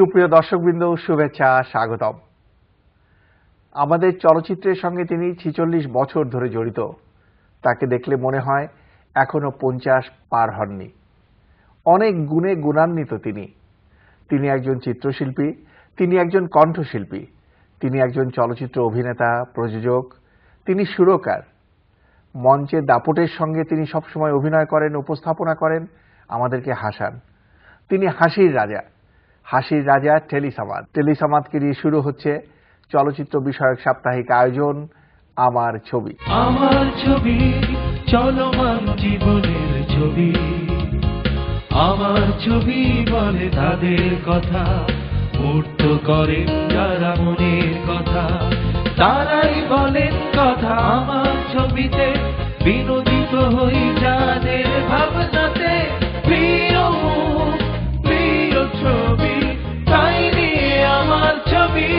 সুপ্রিয় দর্শকবৃন্দ, শুভেচ্ছা, স্বাগতম। আমাদের চলচ্চিত্রের সঙ্গে তিনি ৪৬ বছর ধরে জড়িত। তাকে দেখলে মনে হয় এখনো ৫০ পার হননি। অনেক গুণে গুণান্বিত তিনি একজন চিত্রশিল্পী, তিনি একজন কণ্ঠশিল্পী, তিনি একজন চলচ্চিত্র অভিনেতা, প্রযোজক, তিনি সুরকার। মঞ্চে দাপটের সঙ্গে তিনি সবসময় অভিনয় করেন, উপস্থাপনা করেন, আমাদেরকে হাসান। তিনি হাসির রাজা টেলিসামাদকে নিয়ে শুরু হচ্ছে চলচ্চিত্র বিষয়ক সাপ্তাহিক আয়োজন আমার ছবি। আমার ছবি চলমান জীবনের ছবি, আমার ছবি বলে তাদের কথা, মূর্ত করে যারা মনের কথা, তারাই বলেন কথা আমার ছবিতে, বিনোদিত হই যাদের ভাবনাতে। প্রিয় মুখ, প্রিয় ছবি, তাই নিয়ে আমার ছবি।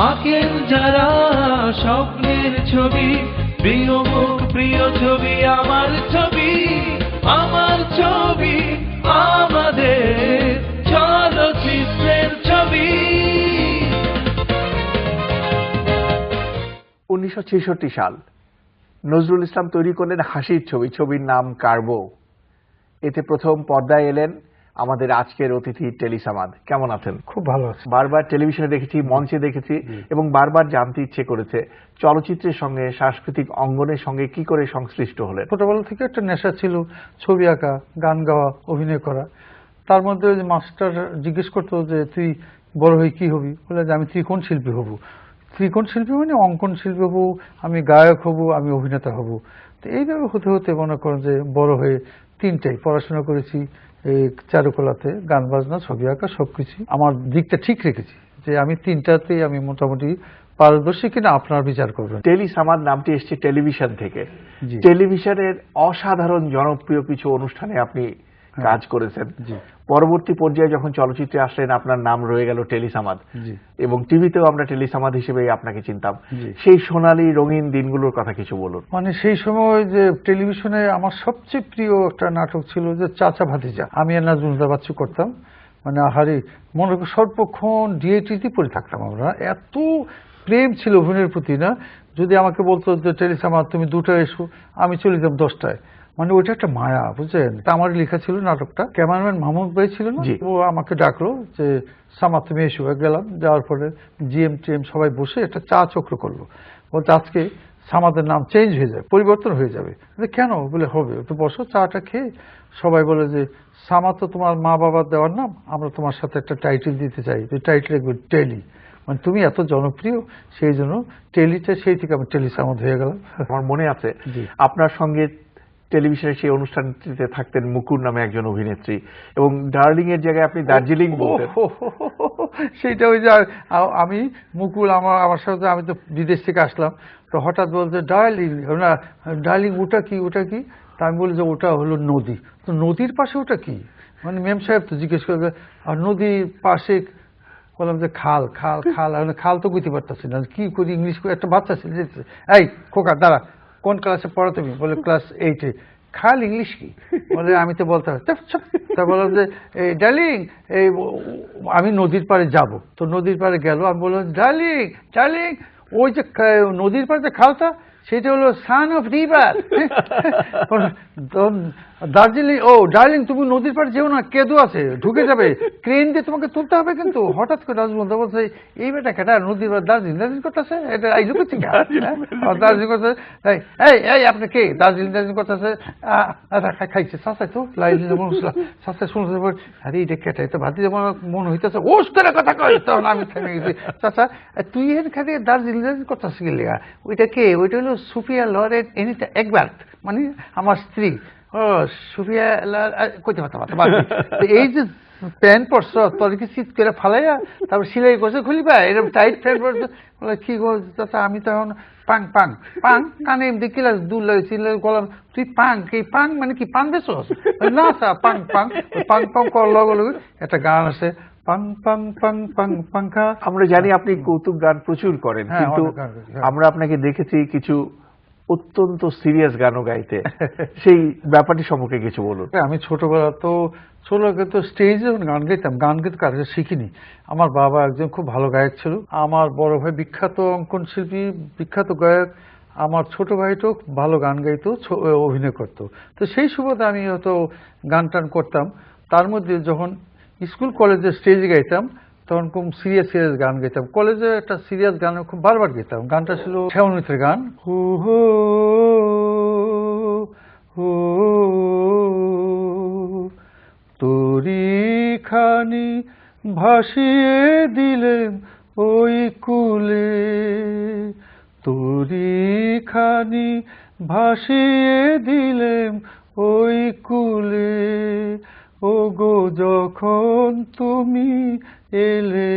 আঁকেন যারা স্বপ্নের ছবি, প্রিয় মুখ, প্রিয় ছবি, আমার ছবি, আমার ছবি, আমাদের চলচ্চিত্রের ছবি। ১৯৬৬ সাল নজরুল ইসলাম তৈরি করলেন হাসির ছবি, ছবির নাম কারবো। এতে প্রথম পর্দায় এলেন আমাদের আজকের অতিথি টেলিসামাদ। কেমন আছেন? খুব ভালো আছে। বারবার টেলিভিশনে দেখেছি, মঞ্চে দেখেছি এবং বারবার জানতে ইচ্ছে করেছে চলচ্চিত্রের সঙ্গে, সাংস্কৃতিক অঙ্গনের সঙ্গে কি করে সংশ্লিষ্ট হলেন? ছোটবেলা থেকে একটা নেশা ছিল, ছবি আঁকা, গান গাওয়া, অভিনয় করা। তার মধ্যে মাস্টার জিজ্ঞেস করতো যে তুই বড় হয়ে কি হবি? বলে যে আমি ত্রিকোণ শিল্পী হব। ত্রিকোণ শিল্পী মানে অঙ্কন শিল্পী হব, আমি গায়ক হব, আমি অভিনেতা হব। তো এইভাবে হতে হতে মনে করেন যে বড় হয়ে তিনটাই পড়াশোনা করেছি, এই চারুকলাতে, গান বাজনা, ছবি আঁকা, সবকিছু আমার দিকটা ঠিক রেখেছি যে আমি তিনটাতেই আমি মোটামুটি পারদর্শী কিনা আপনার বিচার করবেন। টেলিসামাদ নামটি এসছে টেলিভিশন থেকে। টেলিভিশনের অসাধারণ জনপ্রিয় কিছু অনুষ্ঠানে আপনি কাজ করেছেন। পরবর্তী পর্যায়ে যখন চলচ্চিত্রে আসলেন আপনার নাম রয়ে গেল টেলিসামাদ, এবং টিভিতেও আমরা টেলিসামাদ হিসেবে আপনাকে চিনতাম। সেই সোনালী রঙিন দিনগুলোর কথা কিছু বলুন। মানে সেই সময় যে টেলিভিশনে আমার সবচেয়ে প্রিয় একটা নাটক ছিল যে চাচা ভাতিজা, আমি আর নাজমুলদার বাচ্চু করতাম। মানে আহারে মনে করি সর্বক্ষণ ডিএটিতে পড়ে থাকতাম আমরা, এত প্রেম ছিল অভিনয়ের প্রতি। না যদি আমাকে বলতো যে টেলিসামাদ তুমি 2টায় এসো, আমি চলে যেতাম 10টায়। মানে ওইটা একটা মায়া, বুঝলেন? তা আমার লেখা ছিল নাটকটা, ক্যামেরাম্যান মাহমুদ ভাই ছিল না, ও আমাকে ডাকলো যে সামাদ তুমি এসো। গেলাম, যাওয়ার পরে জিএম টিএম সবাই বসে একটা চা চক্র করলো। বলতে আজকে সামাদের নাম চেঞ্জ হয়ে যাবে, পরিবর্তন হয়ে যাবে। কেন? বলে হবে, তো বসো, চাটা খেয়ে সবাই বলে যে সামাদ তো তোমার মা বাবার দেওয়ার নাম, আমরা তোমার সাথে একটা টাইটেল দিতে চাই, তো টাইটেল লিখবে টেলি, মানে তুমি এত জনপ্রিয়, সেই জন্য টেলিটা, সেই থেকে আমি টেলিসামাদ হয়ে গেলাম। আমার মনে আছে আপনার সঙ্গে টেলিভিশনের সেই অনুষ্ঠানটিতে থাকতেন মুকুর নামে একজন অভিনেত্রী, এবং ডার্লিং এর জায়গায় আপনি দার্জিলিং বলতেন। সেইটা ওই যে আমি মুকুল আমার সাথে, আমি তো বিদেশ থেকে আসলাম, তো হঠাৎ বলছে ডার্লিং, না ডার্লিং ওটা কি, ওটা কি? তা আমি বলি যে ওটা হলো নদী। তো নদীর পাশে ওটা কি? মানে মেম সাহেব তো জিজ্ঞেস করবে, আর নদীর পাশে বললাম যে খাল, খাল, খাল। খাল তো বুঝতে পারতেছি না, কি করি ইংলিশ করে। একটা বাচ্চা ছিল, এই খোকা দাঁড়া, কোন ক্লাসে পড়ো তুমি? বলে ক্লাস 8-এ। খাল ইংলিশ কি? বলে আমি তো বলতে হয়। তা বললাম যে এই ডার্লিং, এই আমি নদীর পাড়ে যাব। তো নদীর পাড়ে গেল, আমি বললাম ডার্লিং, ডার্লিং, ওই যে নদীর পাড়ে যে খালটা, সেটা হলো সান অফ রিভার দার্জিলিং। ও ডার্লিং, তুমি নদীর পাড়ে যেও না, কেদু আছে, ঢুকে যাবে, ক্রেন দিয়ে তোমাকে তুলতে হবে কিন্তু। হঠাৎ করে নাজমুল বলছে এই বেটা কেটা নদীর পাড়ে দার্জিলিং দার্জিলিং করতেছে, এটা এই করছে দার্জিলিং করতেছে। এই এই আপনি কে দার্জিলিং দার্জিলিং করতেছে? খাইছে চাষাই তো চাষাই শুনতে, আরে এটা কেটা, এটা ভাতি যেমন মনে হইতেছে ওস করে কথা কয়। তখন আমি থেমে গেছি, চাষা তুই এর খালি দার্জিলিং দার্জিলিং করতেছে গেলে, ওইটা কে? ওইটা হলো সুফিয়া লরেন এনিটা একবার, মানে আমার স্ত্রী। ও সুফিয়া কইতে পারতাম। এই যে প্যান্ট পরছ, তোর কি শীত করে ফালাইয়া তারপর সিলাই করছে খুলিবা, এরকম টাইট প্যান্ট পরছ। বলে কি করছে? আমি তখন পাং পাং পাং কানে এমনি ক্লাস দূর লাগছে, বললাম তুই পাং, এই পাং মানে কি পান বেছ? না স্যার, পাং পাং পাং পাং করার লগে লগে একটা গান আছে, পাং পাং পাং পাং পাংখা। আমরা জানি আপনি কৌতুক গান প্রচুর করেন, হ্যাঁ, কিন্তু অনেক গান করি, হ্যাঁ। আমরা আপনাকে দেখেছি কিছু অত্যন্ত সিরিয়াস গানও গাইতে। সেই ব্যাপারটি সম্পর্কে কিছু বলুন। আমি ছোটবেলা তো স্টেজে গান গাইতাম, গান কিন্তু কারো কাছে শিখিনি। আমার বাবা একজন খুব ভালো গায়ক ছিল, আমার বড় ভাই বিখ্যাত অঙ্কন শিল্পী, বিখ্যাত গায়ক, আমার ছোট ভাইটাও ভালো গান গাইতো, অভিনয় করতো। তো সেই সুবাদে আমি হয়তো গান টান করতাম। তার মধ্যে যখন স্কুল কলেজে স্টেজে গাইতাম তখন খুব সিরিয়াস গান গাইতাম। কলেজে একটা সিরিয়াস গান খুব বারবার গাইতাম। গানটা ছিল শ্যামমিত্রের গান, হো হো হো তোরি খানি ভাসিয়ে দিলেন ওই কুলে, তোরি খানি ভাসিয়ে দিলেন ওই কুলে, ও গো যখন তুমি এলে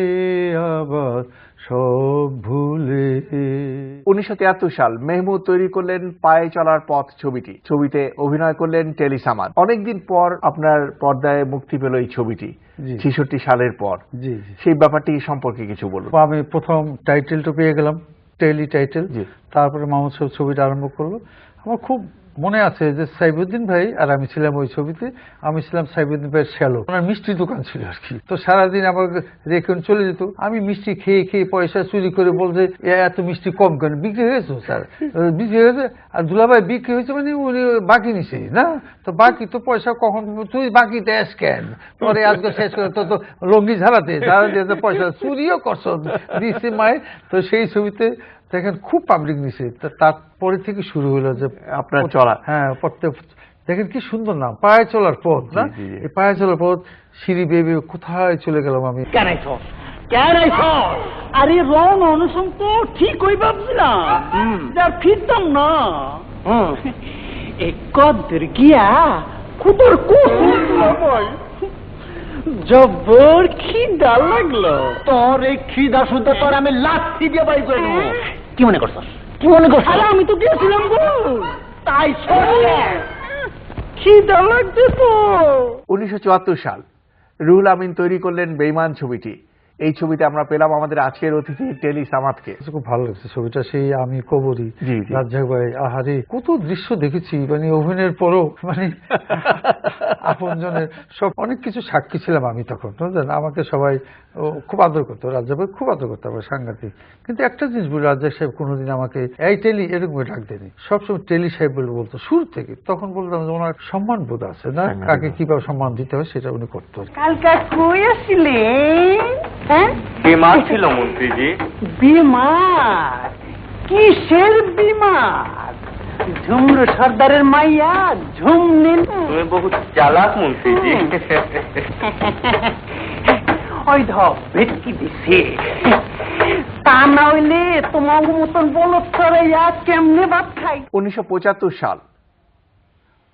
আবার সব ভুলে। 1973 সাল মেহমুদ তৈরি করলেন পায়ে চলার পথ ছবিটি। ছবিতে অভিনয় করলেন টেলি সামাদ। অনেকদিন পর আপনার পর্দায় মুক্তি পেল এই ছবিটি, জি। 66 সালের পর। জি। সেই ব্যাপারটি সম্পর্কে কিছু বলুন। আমি প্রথম টাইটেলটা পেয়ে গেলাম, টেলি টাইটেল। জি। তারপরে মাহমুদ সাহেব ছবিটা আরম্ভ করলো। আমার খুব মনে আছে যে সাইবুদ্দিন ভাই আর আমি ছিলাম ওই ছবিতে। আমি ছিলাম সাইবুদ্দিন ভাইয়ের শ্যালক, ওনার মিষ্টির দোকান ছিল আর কি। তো সারাদিন আমাকে রেখে চলে যেত। আমি মিষ্টি খেয়ে খেয়ে পয়সা চুরি করে বলছে এত মিষ্টি কম কেন, বিক্রি হয়েছে স্যার, বিক্রি হয়েছে। আর দুলাভাই বিক্রি হয়েছে মানে উনি বাকি নিছে না, তো বাকি তো পয়সা কখন তুই বাকি দেশ কেন, পরে আজকে শেষ করে তো লঙ্গি ঝাড়াতে পয়সা চুরিও করছ দিচ্ছে মায়ের। তো সেই ছবিতে দেখেন খুব পাবলিক নিছে। তারপরে থেকে শুরু হলো যে আপনার চলা। হ্যাঁ, প্রত্যেক দেখেন কি সুন্দর নাম, পায়ে চলার পথ না। জি, জি। এই পায়ে চলার পথ, সিঁড়ি বেয়ে কোথায় চলে গেলাম আমি। আরে রং অনুসম তো ঠিক ওই ভাবছিলাম, যা ফিরতাম না কদ্দুর গিয়া কুদুর জব্বর খিদা লাগলো। তোর এই খিদা শুদ্ধ তোর আমি লাথি দিয়ে বাই করে দেবো। কি মনে করছস, কি মনে করছ? আরে আমি তো গিয়েছিলাম গো, তাই খিদা লাগছে তো। 1974 সাল রুহুল আমিন তৈরি করলেন বেঈমান ছবিটি। এই ছবিতে আমরা পেলাম আমাদের আজকের অতিথি টেলি সামাদকে। খুব ভালো লাগছে ছবিটা, সেই আমি কবরী, জি, জি। রাজ্জাক ভাই, আহারে কত দৃশ্য দেখেছি, মানে অভিনয়ের পরও মানে আপনজনের সব অনেক কিছু সাক্ষী ছিলাম আমি তখন, বুঝলেন। আমাকে সবাই খুব আদর করতো, রাজ্জাক ভাই খুব আদর করতো, আমার সাংঘাতিক। কিন্তু একটা জিনিস বলি, রাজ্জাক সাহেব কোনোদিন আমাকে এই টেলি এরকম ডাক দেয়নি, সবসময় টেলি সাহেব বলে বলতো শুরু থেকে। তখন বলতাম যে ওনার সম্মান বোধ আছে না, কাকে কিভাবে সম্মান দিতে হয় সেটা উনি করতো। কালকা কই আসলে? হ্যাঁ, বিমার ছিল মন্ত্রীজি। বিমার? কিসের বিমার? ঝুমরু সর্দারের মাইয়া ঝুম নিন। তুমি বহুত চালাক মন্ত্রীজি। ওই ধর ভেটকি দিছে, তা না হইলে তোমার মতন বলত ছড়াইয়া কেমনে ভাত খাই। 1975 সাল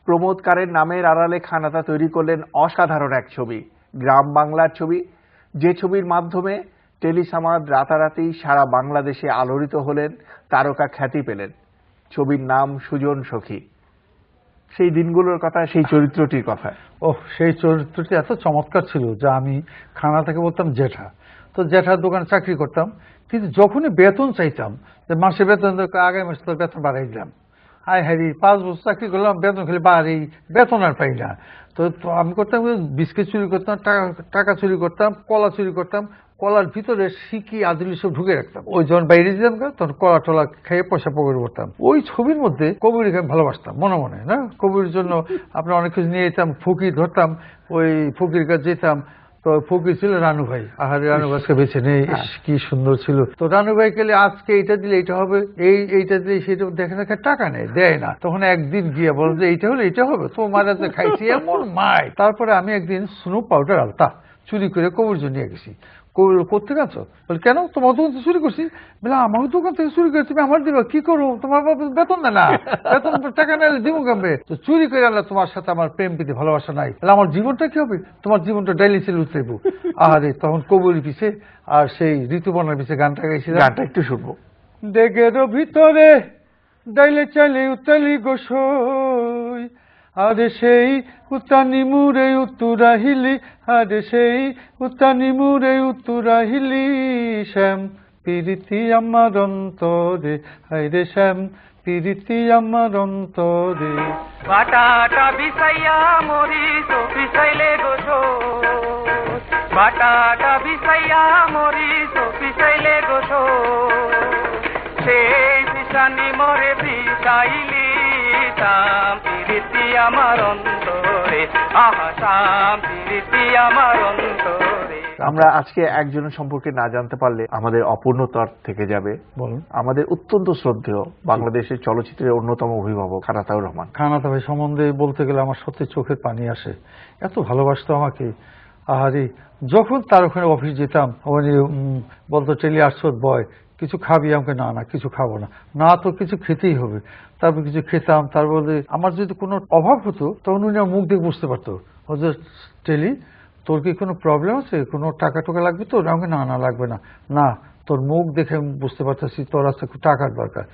প্রমোদ কারের নামের আড়ালে খানাতা তৈরি করলেন অসাধারণ এক ছবি, গ্রাম বাংলার ছবি। যে ছবির মাধ্যমে টেলি সামাদ রাতারাতি সারা বাংলাদেশে আলোড়িত হলেন, তারকা খ্যাতি পেলেন। ছবির নাম সুজন সখী। সেই দিনগুলোর কথা, সেই চরিত্রটির কথা। সেই চরিত্রটি এত চমৎকার ছিল যে আমি খানা থেকে বলতাম জেঠা। তো জেঠার দোকানে চাকরি করতাম, কিন্তু যখনই বেতন চাইতাম যে মাসে বেতন আগামী মাসে তোর বেতন বাড়াই দিলাম, আয় হ্যারি 5 বছর চাকরি করলাম, বেতন খেলে বাড়ি, বেতন আর পাই না। তো আমি করতাম বিস্কিট চুরি করতাম, টাকা চুরি করতাম, কলা চুরি করতাম, কলার ভিতরে সিকি আদুলি সব ঢুকে রাখতাম। ওই যখন বাইরে যেতাম তখন কলা টলা খেয়ে পয়সা পকেট করতাম। ওই ছবির মধ্যে কবিরকে আমি ভালোবাসতাম মনে মনে না। কবির জন্য আপনার অনেক কিছু নিয়ে যেতাম, ফকির ধরতাম, ওই ফকির কাছে যেতাম। তো ফকির ছিল রানু ভাই, আহারে রানু ভাইকে বেছে নেই, কি সুন্দর ছিল। তো রানু ভাই গেলে আজকে এইটা দিলে এইটা হবে, এইটা দিলে সেটা দেখে দেখে টাকা নেই, দেয় না। তখন একদিন গিয়ে বল যে এইটা হলে এইটা হবে, তো মারা যে খাইছি এমন মাই। তারপরে আমি একদিন স্নো পাউডার আলতা চুরি করে কবির জন্য নিয়ে গেছি। করতে গেছো? বলে কেন, তোমার দোকান থেকে চুরি করছি। বলে আমার দোকান থেকে চুরি করে তুমি আমার দিবা, কি করো, তোমার বেতন দেয় না, বেতন টাকা নিলে দিব কামবে। তো চুরি করে আনলে তোমার সাথে আমার প্রেম প্রীতি ভালোবাসা নাই, তাহলে আমার জীবনটা কি হবে, তোমার জীবনটা ডাইলি ছিল উতরেব। আরে তখন কবুরি পিছে আর সেই ঋতুবর্ণার পিছে গানটা গাইছিলাম, গানটা একটু শুনবো। ডেগের ভিতরে ডাইলে চাইলে উতালি গোসই, আরে সেই উত্তানি মুরে উত্তরাহিলি, আরে সেই উত্তানি মুরে উত্তরাহিলি, শ্যাম প্রীতি আমার অন্তরে, হায়রে শ্যাম প্রীতি আমার অন্তরে। বাটাটা বিছাইয়া মরিচ পিছাইলে গোছো, বাটাটা বিছাইয়া মরিচ পিছাইলে গোছো, সেই পিছানি মরে পিছাইলি, শ্যাম প্রীতি আমার অন্তরে, আহা শ্যাম প্রীতি আমার অন্তরে। আমরা আজকে একজনের সম্পর্কে না জানতে পারলে আমাদের অপূর্ণতার থেকে যাবে। বলুন। আমাদের অত্যন্ত শ্রদ্ধেয় বাংলাদেশের চলচ্চিত্রের অন্যতম অভিভাবক খান আতাউর রহমান। খানাতা ভাই সম্বন্ধে বলতে গেলে আমার সত্যি চোখের পানি আসে, এত ভালোবাসতো আমাকে। আহারে, যখন তার ওখানে অফিস যেতাম, ওখানে বলতো টেলি আসছো বয়, কিছু খাবি? আমাকে না না কিছু খাবো না। না তো কিছু খেতেই হবে। তারপর কিছু খেতাম, তারপরে আমার যদি কোনো অভাব হতো তখন উনি আমার মুখ দেখে বুঝতে পারতো, হচ্ছে টেলি তোর কি কোনো প্রবলেম আছে, কোনো টাকা টোকা লাগবে তো? আমাকে না না লাগবে না। না, তোর মুখ দেখে আমি বুঝতে পারতেছি তোর আছে টাকার দরকার।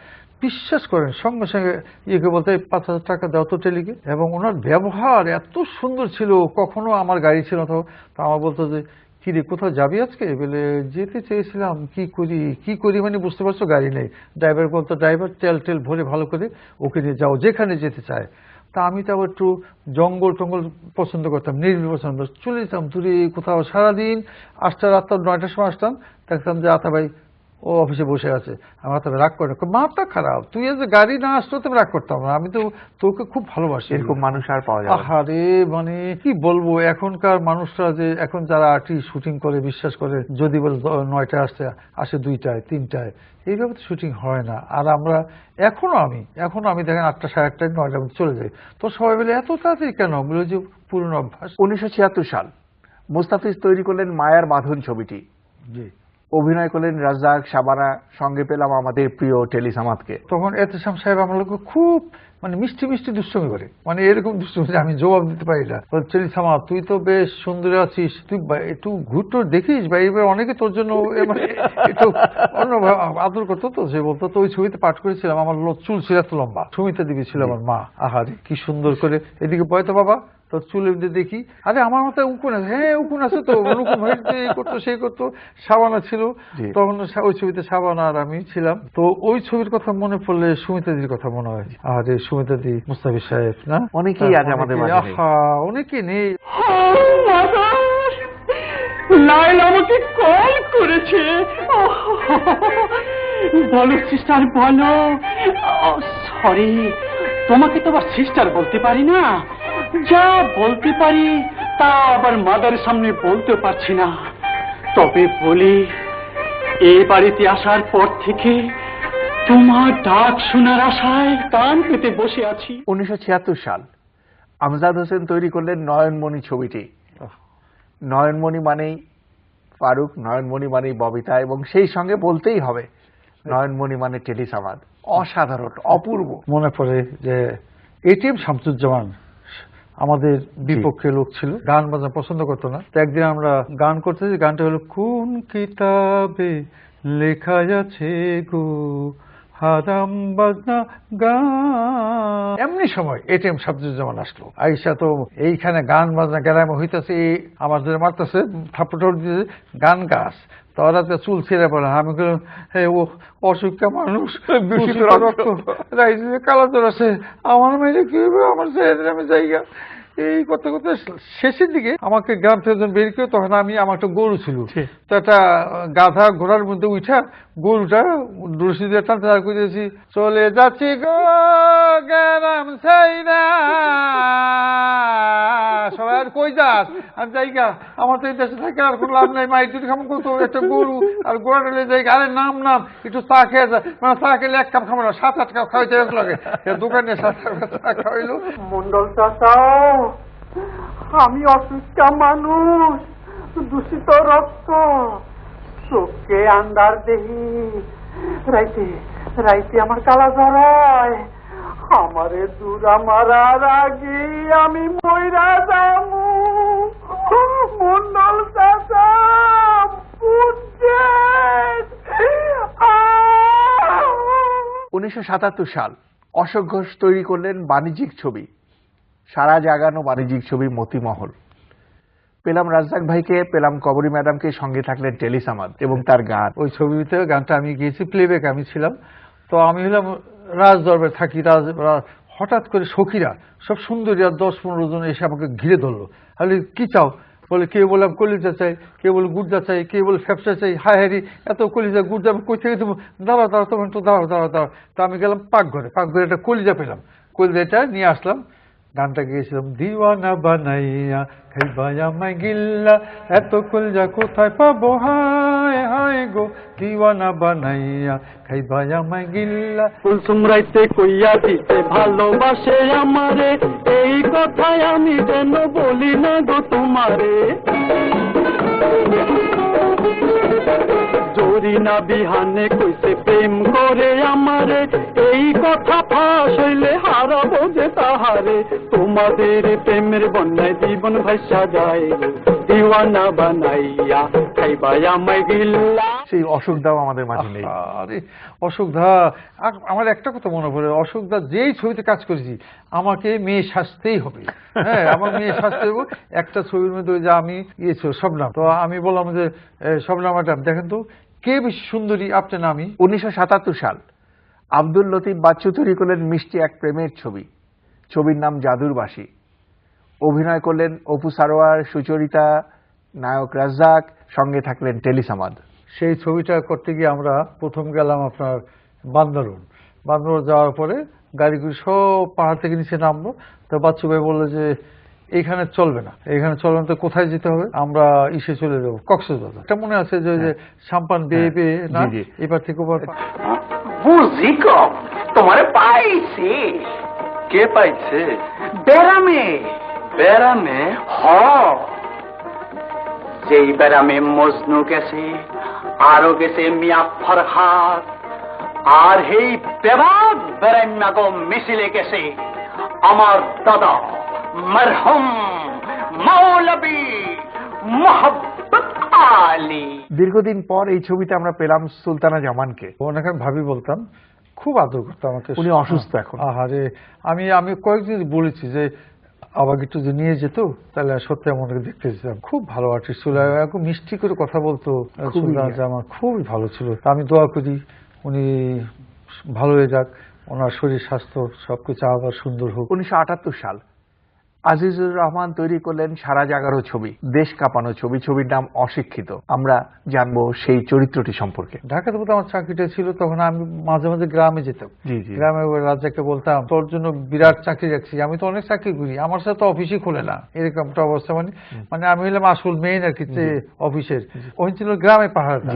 বিশ্বাস করেন সঙ্গে সঙ্গে ইয়েকে বলতে 5,000 টাকা দাও তো টেলিকে। এবং ওনার ব্যবহার এত সুন্দর ছিল। কখনো আমার গাড়ি ছিল তো আমার বলতো যে কি রে কোথাও যাবি আজকে? বলে যেতে চেয়েছিলাম, কি করি মানে বুঝতে পারছো, গাড়ি নেই। ড্রাইভার বলতো ড্রাইভার তেল ভরে ভালো করে ওকে নিয়ে যাও যেখানে যেতে চায়। তা আমি তো আবার একটু জঙ্গল টঙ্গল পছন্দ করতাম, নির্বিল পছন্দ, চলে যেতাম দূরে কোথাও। সারাদিন আসতে রাত 9টার সময় আসতাম, দেখতাম যে আতা ভাই ও অফিসে বসে আছে। আমার তবে রাগ করে, মাথা খারাপ, তুই যে গাড়ি না আসতো তবে রাগ করতাম না, আমি তো তোকে খুব ভালোবাসি। এরকম মানুষ আর পাওয়া যায় না। আহারে, মানে কি বলবো, এখনকার মানুষরা যে এখন যারা আর্টিস্ট শুটিং করে, বিশ্বাস করে যদি বলে 9টায় আসে 2টায় 3টায়, এইভাবে তো শুটিং হয় না। আর আমরা এখনো আমি দেখেন 8টা 8:30 9টার মধ্যে চলে যাই। তো সবাই বলে এত তাড়াতাড়ি কেন? বলে যে পুরনো অভ্যাস। 1976 সাল মুস্তাফিজ তৈরি করলেন মায়ার বাঁধন ছবিটি। জি, অভিনয় করলেন রাজ্জাক, শাবানা, সঙ্গে পেলাম আমাদের প্রিয় টেলি সামাদকে। তখন এতেশাম সাহেব আমার লোক খুব মানে মিষ্টি মিষ্টি দুষ্টমি করে, মানে এরকম দুষ্টমি যে আমি জবাব দিতে পারি না। চলি সামা, তুই তো বেশ সুন্দর আছিস, তুই একটু ঘুরটো দেখিস বা এবার অনেকে তোর জন্য মানে একটু অন্য আদর করতো। তো সে বলতো, তো ওই ছবিতে পাঠ করেছিলাম, আমার চুল ছিল এত লম্বা, সুমিতা দেবী ছিল আমার মা। আহারে কি সুন্দর করে এদিকে বয়তো বাবা তোর চুলের দেখি, আরে আমার মাথায় উকুন আছে। হ্যাঁ উকুন আছে তো, উকুন হয়েছে, এই করতো সেই করতো। শাবানা ছিল তখন, ওই ছবিতে শাবানা আর আমি ছিলাম। তো ওই ছবির কথা মনে পড়লে সুমিতাদির কথা মনে হয়। আরে সুমিতাদি, মুস্তাফিজ সাহেব না, অনেকেই আজ আমাদের মাঝে নেই। অনেকেই নেই। লাইলা আমাকে কল করেছে। বলো সিস্টার বলো। সরি, তোমাকে তো আবার সিস্টার বলতে পারি না, যা বলতে পারি তা আবার মাদার সামনে বলতে পারছি না। তবে বলি, এই বাড়িতে আসার পর থেকে তোমার ডাক শোনার আশায় কান পেতে বসে আছি। 1976 সাল আমজাদ হোসেন তৈরি করলেন নয়নমণি ছবিটি। নয়নমণি মানেই ফারুক, নয়নমণি মানেই ববিতা, এবং সেই সঙ্গে বলতেই হবে নয়নমণি মানে টেলি সামাদ। অসাধারণ, অপূর্ব। মনে পড়ে যে এটিএম শামসুজ্জামান আমাদের বিপক্ষে লোক ছিল, গান বাজনা পছন্দ করতো না। তো একদিন আমরা গান করতেছি, গানটা হলো কোন কিতাবে লেখা আছে গো হারাম বাজনা গান। এমনি সময় এটিএম শামসুজ্জামান আসলো, আইসা তো এইখানে গান বাজনা গ্যারামে হইতেছে, আমাদের মারতেছে, থাপ্পড় দিতেছে, গান গাছ। তোরা তো চুল ছেড়ে পড়ে। আমি বললাম, হ্যাঁ ও অসুখটা মানুষ, কালো জ্বর আছে, আমার মেয়ে কি হবে, আমার আমি জায়গা। এই করতে করতে শেষের দিকে আমাকে গ্রাম থেকে যখন বের করে, তখন আমার একটা গরু ছিল, তো একটা গাধা ঘোড়ার মধ্যে উঠা গরুটা রশি দিয়ে টানতে করেছি, চলে যাচ্ছি গো গ্রাম সাইরা। সবাই আর কই যাস? আমি জায়গা, আমার তো এই দেশে থাকে আর কোনো লাভ নাই, মাই দুটি খামো করতো, একটা গরু আর গোড়া ঢেলে জায়গা। আরে নাম একটু চা খেয়ে যা, মানে চা খেলে 1 কাপ খাবো না, 7-8 কাপ খাওয়াইতে লাগে। দোকানে 7-8 কাপ চা খাওয়াইলো। মন্ডল চাচা, আমি অসুস্থ মানুষ, দূষিত রক্ত, চোখে আন্ধার দেহি, রাইতে রাইতে আমার কালা ধরায়, আমারে দূরা মারার আগে আমি মইরা যাবো। মন্ডল চাচা বুঝছেন? 1977 সাল অশোক ঘোষ তৈরি করলেন বাণিজ্যিক ছবি সারা জাগানো বাণিজ্যিক ছবি মতিমহল। পেলাম রাজ্জাক ভাইকে, পেলাম কবরী ম্যাডামকে, সঙ্গে থাকলেন টেলিসামাদ এবং তার গান। ওই ছবিতে গানটা আমি গিয়েছি, প্লেব্যাক আমি ছিলাম। তো আমি হলাম রাজ দরবারে থাকি, হঠাৎ করে সখীরা সব সুন্দরী আর 10-15 জন এসে আমাকে ঘিরে ধরলো। তাহলে কি চাও? বলে কেউ বললাম কলিজা চাই, কেউ বলে গুড়জা চাই, কেউ বলে ফ্যাপসা চাই। হায় হারি, এত কলিজা গুড়জা আমি কই থেকে দেবো? দাঁড়াও দাঁড়াও, তখন তো দাঁড়াও দাঁড়াও দাঁড়াও। তো আমি গেলাম পাকঘরে, পাকঘরে একটা কলিজা পেলাম, কলিজাটা নিয়ে আসলাম, গানটা গিয়েছিলাম। দিওয়ানা বানাইয়া খাইবায়া মাই গিল্লা, এত কলিজা কোথায় পাবো, হায় হায় গো, দিওয়ানা বানাইয়া খাইবায়া মাই গিল্লা। কুলসুম রাইতে কইয়া দিতে ভালোবাসে আমারে, এই কথাই আমি যেন বলি না গো তোমারে। জোরি না বিহানে কইছে প্রেম করে আমারে, এই কথা ফাঁস হইলে হারাবো যে তাহারে। তোমাদের প্রেমের বন্যায় জীবন ভাইসা যায়, দিওয়ানা বানাইয়া খাইবাই আমায় গিল্লা। সেই অশোক দাও আমাদের মাঝে নেই। আরে অশোক দা, আমার একটা কথা মনে পড়ে, অশোক দা যেই ছবিতে কাজ করেছি আমাকে মেয়ে সাজতেই হবে। হ্যাঁ, আমার মেয়ে সাজতে হবে। একটা ছবির মধ্যে যে আমি ছিল শবনাম, তো আমি বললাম যে শবনাম ম্যাডাম দেখেন তো কে বেশি সুন্দরী, আপনি না আমি। 1977 সাল আব্দুল লতিফ বাচ্চু তৈরি করলেন মিষ্টি এক প্রেমের ছবি, ছবির নাম জাদুর বাঁশি। অভিনয় করলেন অপু সারোয়ার, সুচরিতা, নায়ক রাজ্জাক, সঙ্গে থাকলেন টেলিসামাদ। সেই ছবিটা করতে গিয়ে আমরা প্রথম গেলাম আপনার বান্দরবান। বান্দরবান যাওয়ার পরে গাড়িগুলি সব পাহাড় থেকে নিচে নামলো। তো বাচ্চু ভাই বললো যে এইখানে চলবে না, এইখানে চলবে না, তো কোথায় যেতে হবে? আমরা ইসে চলে যাবো কক্সবাজার। এটা মনে আছে যে সাম্পান বেয়ে বেয়ে না, এবার থেকে ওপার। বুঝি কম তোমারে পাইছি। কে পাইছে? বেড়ামে বেড়ামে? হ, যেই বেড়ামে মজনু গেছে, আরো গেছে মিয়া ফরহাদ, আর এই বেবাক বেড়াইমা গো মিছিলে গেছে আমার দাদা মরহুম মৌলবী মোহাম্মদ আলী। দীর্ঘদিন পর এই ছবিতে আমরা পেলাম সুলতানা জামানকে। ওনাকে আমি ভাবি বলতাম, খুব আদর করতো আমাকে। উনি অসুস্থ এখন। আহারে, আমি কয়েকদিন বলেছি যে আমাকে একটু যে নিয়ে যেত, তাহলে সত্যি আমাকে দেখতে যেতাম। খুব ভালো আর্টিস্ট ছিল, একদম মিষ্টি করে কথা বলতো। সুলতানা জামান খুবই ভালো ছিল। আমি দোয়া করি উনি ভালো হয়ে যাক, ওনার শরীর স্বাস্থ্য সবকিছু আবার সুন্দর হোক। 1978 সাল আজিজুর রহমান তৈরি করলেন সারা জাগানো ছবি, দেশ কাঁপানো ছবি, ছবির নাম অশিক্ষিত। আমরা জানবো সেই চরিত্রটি সম্পর্কে। ঢাকাতে বলতে আমার চাকরিটা ছিল, তখন আমি মাঝে মাঝে গ্রামে যেতাম। গ্রামে রাজ্জাককে বলতাম তোর জন্য বিরাট চাকরি রাখছি, আমি তো অনেক চাকরি করি, আমার সাথে তো অফিসই খোলে না, এরকমটা অবস্থা। মানে আমি হলাম আসল মেইন আর কি অফিসের। ওই ছিল গ্রামে পাহাড়টা।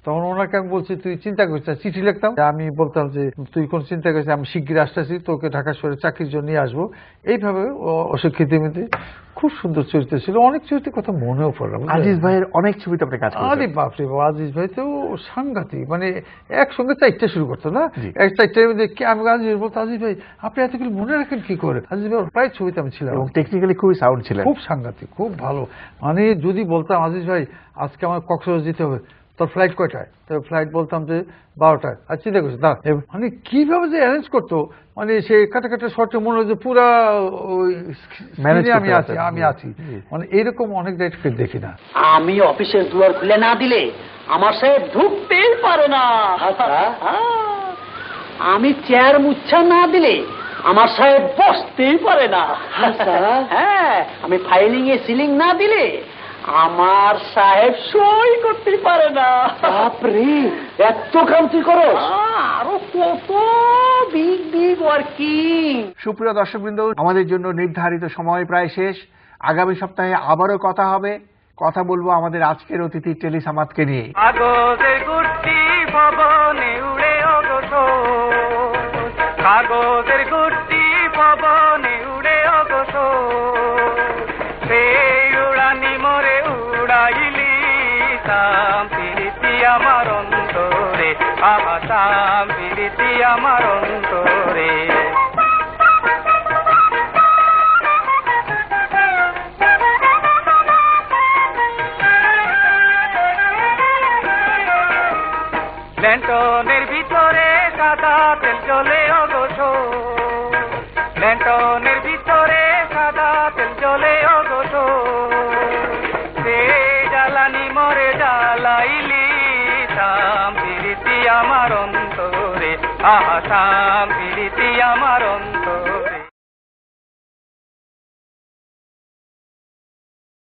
তখন ওনাকে আমি বলছি তুই চিন্তা করিস না, চিঠি লিখতাম, আমি বলতাম যে তুই কোন চিন্তা করিস, আমি শিগগির আসতেছি, তোকে ঢাকা শহরে চাকরির জন্য নিয়ে আসবো। এইভাবে অশিক্ষিত মধ্যে খুব সুন্দর চরিত্র ছিল। অনেক চরিত্রের কথা মনেও পড়লাম। আজিজ ভাইয়ের অনেক ছবিতে আপনি কাজ করেছেন। আরে বাপরে বাপ, আজিজ ভাই তো সাংঘাতিক, মানে একসঙ্গে 4টা শুরু করতো না, এক 4টার মধ্যে আমি আজিজ বলতো, আজিজ ভাই আপনি এতগুলো মনে রাখেন কি করে? আজিজ ভাই প্রায় ছবিতে আমি ছিলাম এবং টেকনিক্যালি খুবই সাউন্ড ছিলেন, খুব সাংঘাতিক, খুব ভালো। মানে যদি বলতাম আজিজ ভাই আজকে আমার কক্সবাজার যেতে হবে, তোর ফ্লাইট কয়টায়? তো ফ্লাইট বলতাম যে 12টায়। আর চিন্তা করছি দাঁড়া, মানে কিভাবে যে অ্যারেঞ্জ করতো, মানে সে কাটা কাটা শর্টে মনে হয় যে পুরা আমি আছি। মানে এরকম অনেক ডাইরেক্টর দেখি না। আমি অফিসের দুয়ার খুলে না দিলে আমার সাহেব ঢুকতেই পারে না। আমি চেয়ার মুচ্ছা না দিলে আমার সাহেব বসতেই পারে না। হ্যাঁ, আমি ফাইলিং এ সিলিং না দিলে আমার সাহেব সই করতে পারে না। বাপরে, এত কাম তুই করো? আরো কত বিগ বিগ ওয়ার্কিং। সুপ্রিয় দর্শকবৃন্দ, আমাদের জন্য নির্ধারিত সময় প্রায় শেষ। আগামী সপ্তাহে আবারও কথা হবে। কথা বলবো আমাদের আজকের অতিথি টেলিসামাদকে নিয়ে। কাগজের গুটি ভবনে উড়ে অগোচর, কাগজের গুটি ভবনে উড়ে অগোচর, সেই উড়ানি মোরে উড়াইলি সাম্পিরিতি আমার অন্তরে, বাবা সাম্পিরিতি আমার অন্তরে। ল্যান্টনের ভিতরে সাদা তেল জ্বলে অগোচর, ল্যান্টনের ভিতরে সাদা আমার অন্তরে, আহা শান্তি রীতি আমার